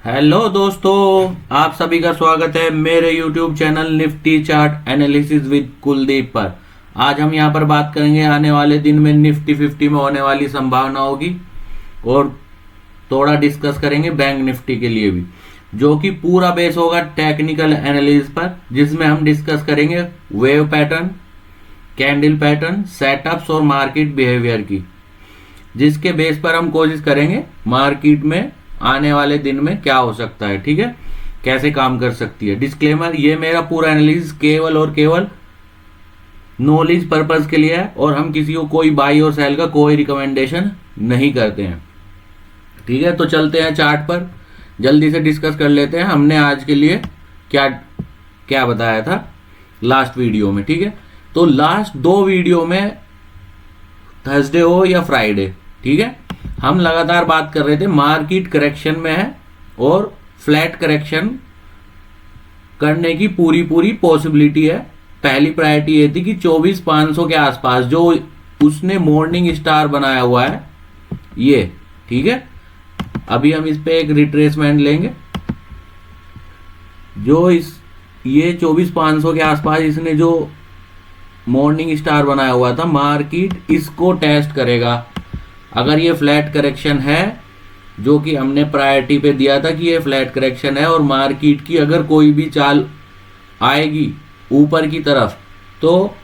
Hello दोस्तों, आप सभी का स्वागत है मेरे YouTube channel Nifty chart analysis with Kuldeep पर। आज हम यहां पर बात करेंगे आने वाले दिन में निफ्टी 50 में होने वाली संभावनाओं की, और थोड़ा डिस्कस करेंगे बैंक निफ्टी के लिए भी, जो कि पूरा बेस होगा टेक्निकल एनालिसिस पर, जिसमें हम डिस्कस करेंगे wave pattern, candle pattern, setups और मार्केट बिहेवियर की, जिसके बेस पर हम कोशिश करेंगे मार्केट में आने वाले दिन में क्या हो सकता है, ठीक है, कैसे काम कर सकती है। डिस्क्लेमर, ये मेरा पूरा एनालिसिस केवल और केवल नॉलेज पर्पस के लिए है, और हम किसी को कोई बाई और सेल का कोई रिकमेंडेशन नहीं करते हैं, ठीक है। तो चलते हैं चार्ट पर, जल्दी से डिस्कस कर लेते हैं हमने आज के लिए क्या क्या बताया था लास्ट वीडियो में, ठीक है। तो लास्ट दो वीडियो में, थर्सडे हो या फ्राइडे, ठीक है, हम लगातार बात कर रहे थे मार्केट करेक्शन में है और फ्लैट करेक्शन करने की पूरी पॉसिबिलिटी है। पहली प्रायोरिटी ये थी कि 24,500 के आसपास जो उसने मॉर्निंग स्टार बनाया हुआ है ये, ठीक है। अभी हम इस पे एक रिट्रेसमेंट लेंगे, जो ये 24,500 के आसपास इसने जो मॉर्निंग स्टार बनाया हुआ था, मार्केट इसको टेस्ट करेगा। अगर ये फ्लैट करेक्शन है, जो कि हमने प्रायोरिटी पे दिया था कि ये फ्लैट करेक्शन है, और मार्केट की अगर कोई भी चाल आएगी ऊपर की तरफ, तो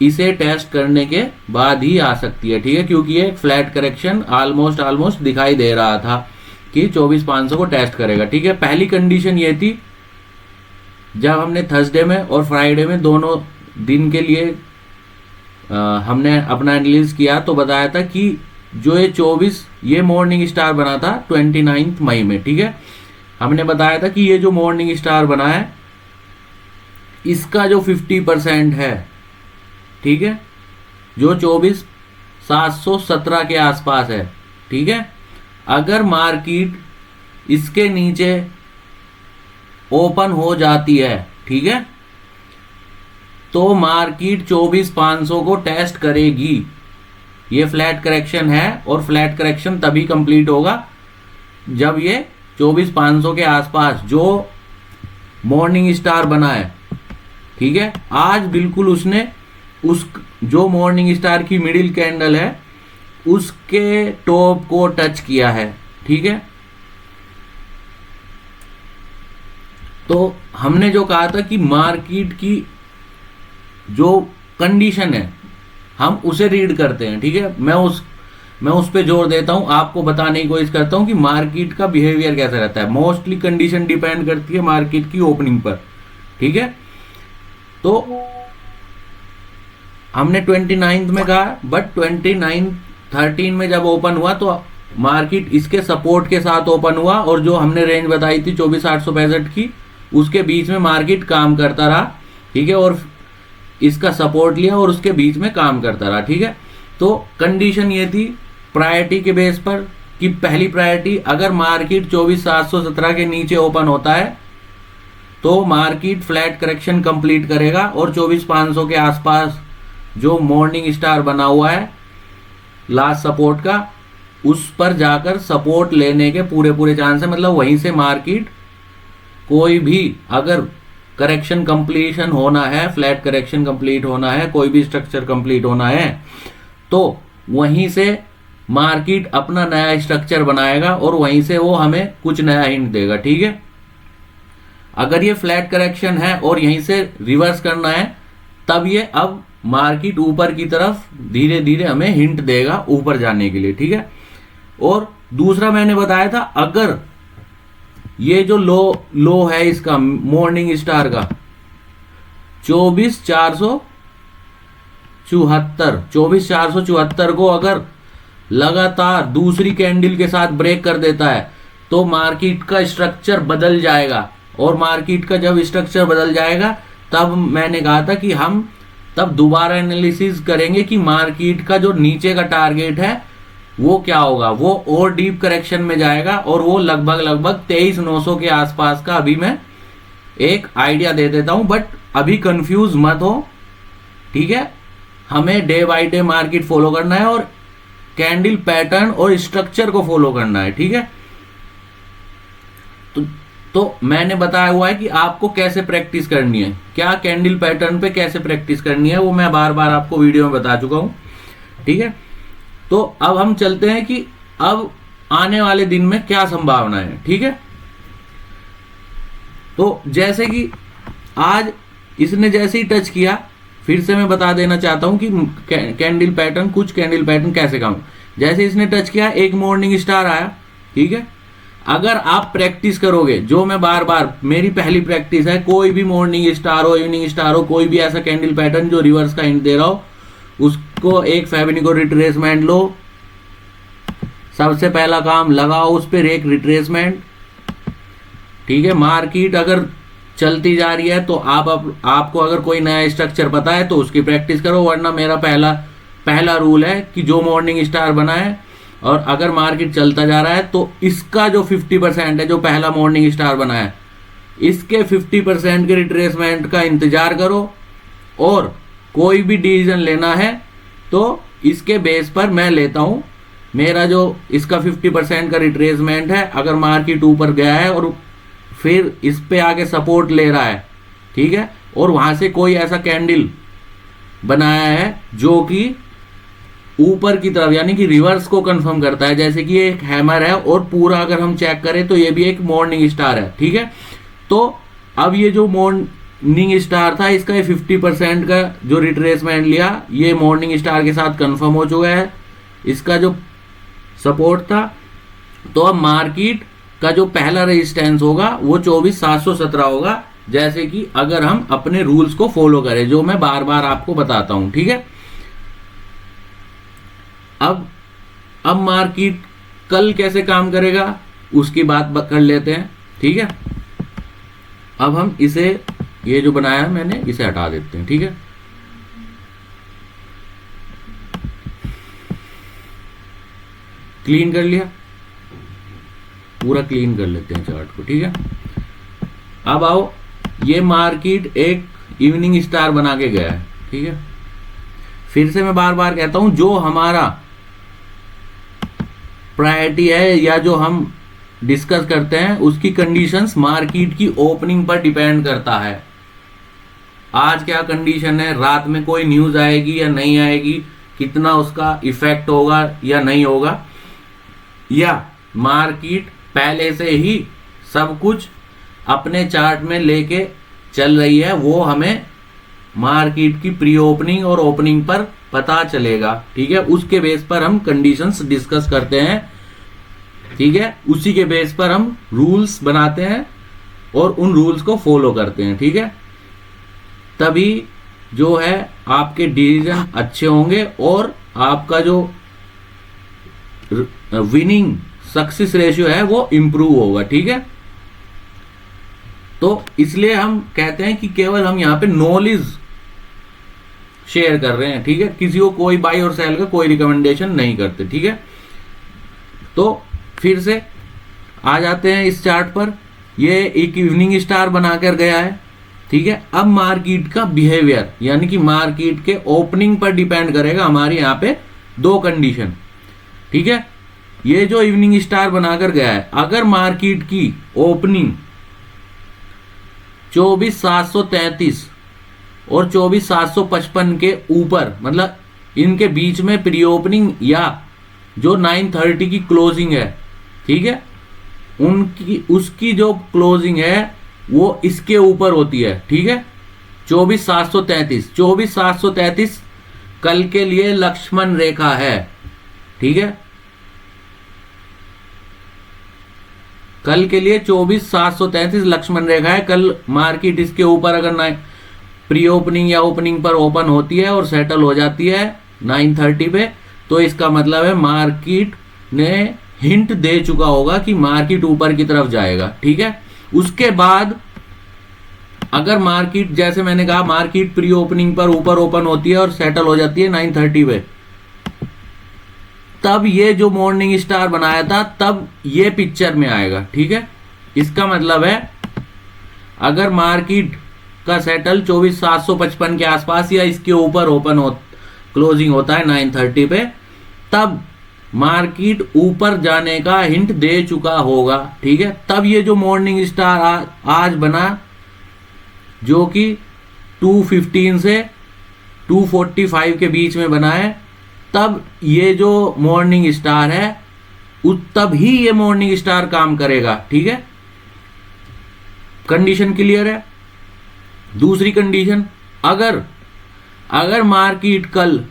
इसे टेस्ट करने के बाद ही आ सकती है, ठीक है, क्योंकि ये फ्लैट करेक्शन ऑलमोस्ट दिखाई दे रहा था कि 24,500 को टेस्ट करेगा, ठीक है। पहली कंडीशन ये थी, जब हमने थर्सडे में और फ्राइडे में दोनों दिन के लिए हमने अपना एनालिसिस किया, तो बताया था कि जो ये मॉर्निंग स्टार बना था 29 मई में, ठीक है। हमने बताया था कि ये जो मॉर्निंग स्टार बना है, इसका जो 50% है, ठीक है, जो 24,717 के आसपास है, ठीक है, अगर मार्केट इसके नीचे ओपन हो जाती है, ठीक है, तो मार्केट 24,500 को टेस्ट करेगी। ये फ्लैट करेक्शन है, और फ्लैट करेक्शन तभी कंप्लीट होगा जब ये 24,500 के आसपास जो मॉर्निंग स्टार बना है, ठीक है, आज बिल्कुल उसने जो मॉर्निंग स्टार की मिडिल कैंडल है उसके टॉप को टच किया है, ठीक है। तो हमने जो कहा था कि मार्केट की जो कंडीशन है हम उसे रीड करते हैं, ठीक है। मैं उस पे जोर देता हूं, आपको बताने की कोशिश करता हूं कि मार्केट का बिहेवियर कैसा रहता है। मोस्टली कंडीशन डिपेंड करती है मार्केट की ओपनिंग पर, ठीक है। तो हमने 29 में कहा, बट 13 में जब ओपन हुआ तो मार्केट इसके सपोर्ट के साथ ओपन हुआ, और जो हमने रेंज बताई थी 24,865 की, उसके बीच में मार्केट काम करता रहा, ठीक है, और इसका सपोर्ट लिया और उसके बीच में काम करता रहा, ठीक है। तो कंडीशन ये थी प्रायोरिटी के बेस पर कि पहली प्रायोरिटी, अगर मार्केट 24,717 के नीचे ओपन होता है तो मार्केट फ्लैट करेक्शन कंप्लीट करेगा, और 24,500 के आसपास जो मॉर्निंग स्टार बना हुआ है लास्ट सपोर्ट का, उस पर जाकर सपोर्ट लेने के पूरे चांस है। मतलब वहीं से मार्केट कोई भी अगर करेक्शन कंप्लीशन होना है, फ्लैट करेक्शन कंप्लीट होना है, कोई भी स्ट्रक्चर कंप्लीट होना है, तो वहीं से मार्केट अपना नया स्ट्रक्चर बनाएगा और वहीं से वो हमें कुछ नया हिंट देगा, ठीक है। अगर ये फ्लैट करेक्शन है और यहीं से रिवर्स करना है, तब ये अब मार्केट ऊपर की तरफ धीरे धीरे हमें हिंट देगा ऊपर जाने के लिए, ठीक है। और दूसरा मैंने बताया था, अगर ये जो लो है इसका मॉर्निंग स्टार का 24,474 को अगर लगातार दूसरी कैंडल के साथ ब्रेक कर देता है, तो मार्केट का स्ट्रक्चर बदल जाएगा, और मार्केट का जब स्ट्रक्चर बदल जाएगा, तब मैंने कहा था कि हम तब दोबारा एनालिसिस करेंगे कि मार्केट का जो नीचे का टारगेट है वो क्या होगा। वो और डीप करेक्शन में जाएगा, और वो लगभग 23,900 के आसपास का अभी मैं एक आइडिया दे देता हूं, बट अभी कंफ्यूज मत हो, ठीक है। हमें day by day market follow करना है, और कैंडल पैटर्न और स्ट्रक्चर को फॉलो करना है, ठीक है। तो मैंने बताया हुआ है कि आपको कैसे प्रैक्टिस करनी है, क्या कैंडल पैटर्न पे कैसे प्रैक्टिस करनी है, वो मैं बार बार आपको वीडियो में बता चुका हूं। ठीक है, तो अब हम चलते हैं कि अब आने वाले दिन में क्या संभावना है। ठीक है, तो जैसे कि आज इसने जैसे ही टच किया, फिर से मैं बता देना चाहता हूं कि कैंडल पैटर्न, कुछ कैंडल पैटर्न कैसे काम। जैसे इसने टच किया, एक मॉर्निंग स्टार आया। ठीक है, अगर आप प्रैक्टिस करोगे, जो मैं बार बार, मेरी पहली प्रैक्टिस है, कोई भी मॉर्निंग स्टार हो, इवनिंग स्टार हो, कोई भी ऐसा कैंडल पैटर्न जो रिवर्स का हिंट दे रहा हो, उसको एक फेबिनिको रिट्रेसमेंट लो। सबसे पहला काम लगाओ उस पर एक रिट्रेसमेंट। ठीक है, मार्केट अगर चलती जा रही है तो आपको अगर कोई नया स्ट्रक्चर पता है तो उसकी प्रैक्टिस करो, वरना मेरा पहला रूल है कि जो मॉर्निंग स्टार बना है और अगर मार्केट चलता जा रहा है तो इसका जो 50% है, जो पहला मॉर्निंग स्टार बना है, इसके 50% के रिट्रेसमेंट का इंतजार करो। और कोई भी डिसीजन लेना है तो इसके बेस पर मैं लेता हूं। मेरा जो इसका 50% का रिट्रेसमेंट है, अगर मार्केट ऊपर गया है और फिर इस पे आगे सपोर्ट ले रहा है, ठीक है, और वहां से कोई ऐसा कैंडल बनाया है जो कि ऊपर की तरफ यानी कि रिवर्स को कंफर्म करता है, जैसे कि एक हैमर है और पूरा अगर हम चेक करें तो ये भी एक मॉर्निंग स्टार है। ठीक है, तो अब ये जो मॉर्निंग स्टार था, इसका ये 50% का जो रिट्रेसमेंट लिया, ये मॉर्निंग स्टार के साथ कंफर्म हो चुका है, इसका जो सपोर्ट था। तो अब मार्केट का जो पहला रेजिस्टेंस होगा वो 24,717 होगा, जैसे कि अगर हम अपने रूल्स को फॉलो करें, जो मैं बार बार आपको बताता हूं। ठीक है, अब मार्केट कल कैसे काम करेगा उसकी बात कर लेते हैं। ठीक है, अब हम इसे, ये जो बनाया है मैंने, इसे हटा देते हैं। ठीक है, क्लीन कर लिया, पूरा क्लीन कर लेते हैं चार्ट को। ठीक है, अब आओ, ये मार्केट एक इवनिंग स्टार बना के गया है। ठीक है, फिर से मैं बार बार कहता हूं, जो हमारा प्रायोरिटी है या जो हम डिस्कस करते हैं उसकी कंडीशंस मार्केट की ओपनिंग पर डिपेंड करता है। आज क्या कंडीशन है, रात में कोई न्यूज आएगी या नहीं आएगी, कितना उसका इफेक्ट होगा या नहीं होगा, या मार्केट पहले से ही सब कुछ अपने चार्ट में लेके चल रही है, वो हमें मार्केट की प्री ओपनिंग और ओपनिंग पर पता चलेगा। ठीक है, उसके बेस पर हम कंडीशंस डिस्कस करते हैं। ठीक है, उसी के बेस पर हम रूल्स बनाते हैं और उन रूल्स को फॉलो करते हैं। ठीक है, तभी जो है आपके डिसीजन अच्छे होंगे और आपका जो विनिंग सक्सेस रेशियो है वो इंप्रूव होगा। ठीक है, तो इसलिए हम कहते हैं कि केवल हम यहां पे नॉलेज शेयर कर रहे हैं। ठीक है, किसी को कोई बाई और सेल का कोई रिकमेंडेशन नहीं करते। ठीक है, तो फिर से आ जाते हैं इस चार्ट पर, ये एक इवनिंग स्टार बनाकर गया है। ठीक है, अब मार्केट का बिहेवियर यानी कि मार्केट के ओपनिंग पर डिपेंड करेगा हमारे यहां पे दो कंडीशन। ठीक है, ये जो इवनिंग स्टार बनाकर गया है, अगर मार्केट की ओपनिंग 24,733 और 24,755 के ऊपर, मतलब इनके बीच में प्री ओपनिंग या जो 9:30 की क्लोजिंग है, ठीक है, उसकी जो क्लोजिंग है वो इसके ऊपर होती है। ठीक है, 24,733 कल के लिए लक्ष्मण रेखा है। ठीक है, कल के लिए 24,733 लक्ष्मण रेखा है। कल मार्केट इसके ऊपर अगर प्री ओपनिंग या ओपनिंग पर ओपन होती है और सेटल हो जाती है 9:30 पे, तो इसका मतलब है मार्केट ने हिंट दे चुका होगा कि मार्केट ऊपर की तरफ जाएगा। ठीक है, उसके बाद अगर मार्केट, जैसे मैंने कहा, मार्केट प्री ओपनिंग पर ऊपर ओपन होती है और सेटल हो जाती है 9:30 पे, तब ये जो मॉर्निंग स्टार बनाया था तब ये पिक्चर में आएगा। ठीक है, इसका मतलब है अगर मार्केट का सेटल 24,755 के आसपास या इसके ऊपर ओपन क्लोजिंग होता है 9:30 पे, तब मार्केट ऊपर जाने का हिंट दे चुका होगा, ठीक है। तब ये जो मॉर्निंग स्टार आज बना, जो कि 215 से 245 के बीच में बना है, तब ये जो मॉर्निंग स्टार है तब ही ये मॉर्निंग स्टार काम करेगा, ठीक है। कंडीशन क्लियर है। दूसरी कंडीशन, अगर मार्केट कल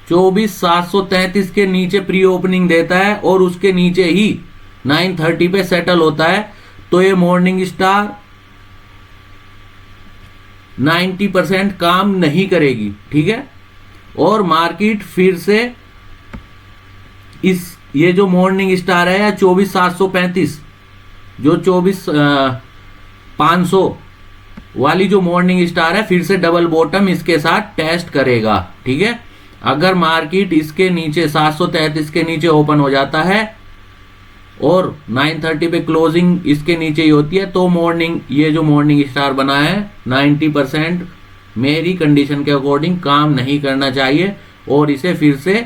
24,733 के नीचे प्री ओपनिंग देता है और उसके नीचे ही 930 पे सेटल होता है, तो ये मॉर्निंग स्टार 90% काम नहीं करेगी, ठीक है। और मार्केट फिर से ये जो मॉर्निंग स्टार है या 24,735, जो 24,500 वाली जो मॉर्निंग स्टार है, फिर से डबल बॉटम इसके साथ टेस्ट करेगा, ठीक है। अगर मार्केट इसके नीचे 733 के नीचे ओपन हो जाता है और 930 पे क्लोजिंग इसके नीचे ही होती है, तो ये जो मॉर्निंग स्टार बना है 90% मेरी कंडीशन के अकॉर्डिंग काम नहीं करना चाहिए, और इसे फिर से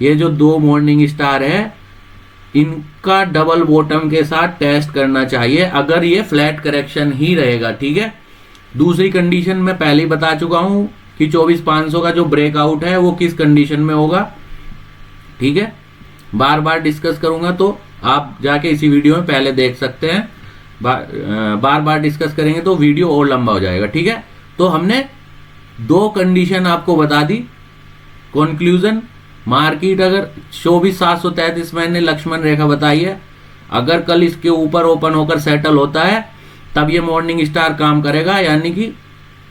ये जो दो मॉर्निंग स्टार है इनका डबल बॉटम के साथ टेस्ट करना चाहिए, अगर ये फ्लैट करेक्शन ही रहेगा, ठीक है। दूसरी कंडीशन मैं पहले ही बता चुका हूं कि 24,500 का जो ब्रेकआउट है वो किस कंडीशन में होगा, ठीक है। बार बार डिस्कस करूंगा तो आप जाके इसी वीडियो में पहले देख सकते हैं। बार बार डिस्कस करेंगे तो वीडियो और लंबा हो जाएगा, ठीक है। तो हमने दो कंडीशन आपको बता दी। कंक्लूजन, मार्केट अगर 24,733 मैंने लक्ष्मण रेखा बताई है, अगर कल इसके ऊपर ओपन होकर सेटल होता है तब ये मॉर्निंग स्टार काम करेगा, यानी कि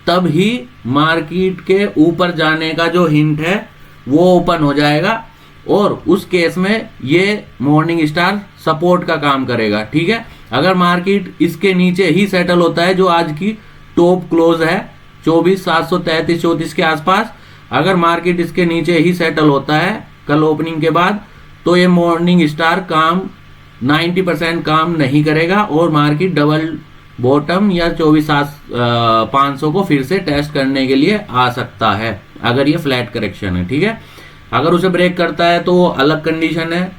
तब ही मार्केट के ऊपर जाने का जो हिंट है वो ओपन हो जाएगा, और उस केस में ये मॉर्निंग स्टार सपोर्ट का काम करेगा, ठीक है। अगर मार्केट इसके नीचे ही सेटल होता है, जो आज की टॉप क्लोज है 24,733-34 के आसपास, अगर मार्केट इसके नीचे ही सेटल होता है कल ओपनिंग के बाद, तो ये मॉर्निंग स्टार 90% काम नहीं करेगा और मार्केट डबल बॉटम या 24,500 को फिर से टेस्ट करने के लिए आ सकता है, अगर ये फ्लैट करेक्शन है, ठीक है। अगर उसे ब्रेक करता है तो अलग कंडीशन है,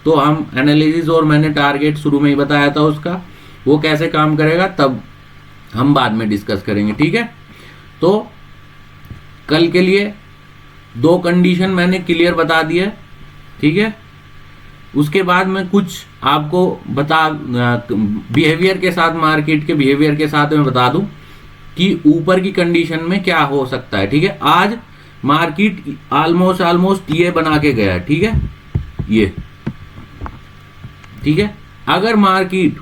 तो हम एनालिसिस और मैंने टारगेट शुरू में ही बताया था उसका, वो कैसे काम करेगा तब हम बाद में डिस्कस करेंगे, ठीक है। तो कल के लिए दो कंडीशन मैंने क्लियर बता दिया, ठीक है। उसके बाद मैं कुछ आपको बिहेवियर के साथ, मार्केट के बिहेवियर के साथ मैं बता दूं कि ऊपर की कंडीशन में क्या हो सकता है, ठीक है। आज मार्केट ऑलमोस्ट ये बना के गया, ठीक है, ये, ठीक है। अगर मार्केट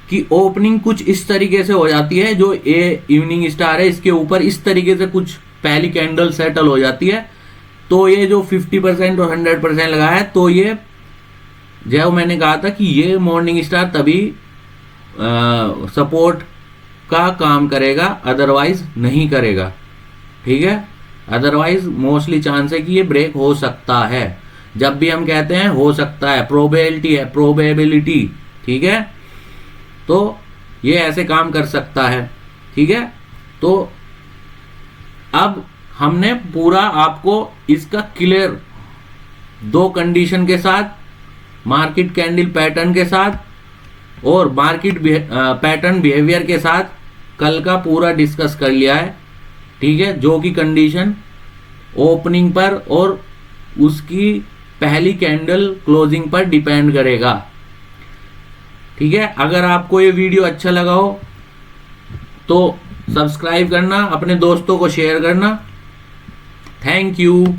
की ओपनिंग कुछ इस तरीके से हो जाती है, जो ए इवनिंग स्टार है इसके ऊपर इस तरीके से कुछ पहली कैंडल सेटल हो जाती है, तो ये जो 50% और 100% लगा है, तो ये जो मैंने कहा था कि ये मॉर्निंग स्टार तभी सपोर्ट का काम करेगा, अदरवाइज नहीं करेगा, ठीक है। अदरवाइज मोस्टली चांस है कि ये ब्रेक हो सकता है। जब भी हम कहते हैं हो सकता है, प्रोबेबिलिटी है, प्रोबेबिलिटी, ठीक है, तो ये ऐसे काम कर सकता है, ठीक है। तो अब हमने पूरा आपको इसका क्लियर दो कंडीशन के साथ, मार्केट कैंडल पैटर्न के साथ और मार्केट पैटर्न बिहेवियर के साथ कल का पूरा डिस्कस कर लिया है, ठीक है, जो कि कंडीशन ओपनिंग पर और उसकी पहली कैंडल क्लोजिंग पर डिपेंड करेगा, ठीक है। अगर आपको ये वीडियो अच्छा लगा हो तो सब्सक्राइब करना, अपने दोस्तों को शेयर करना। Thank you.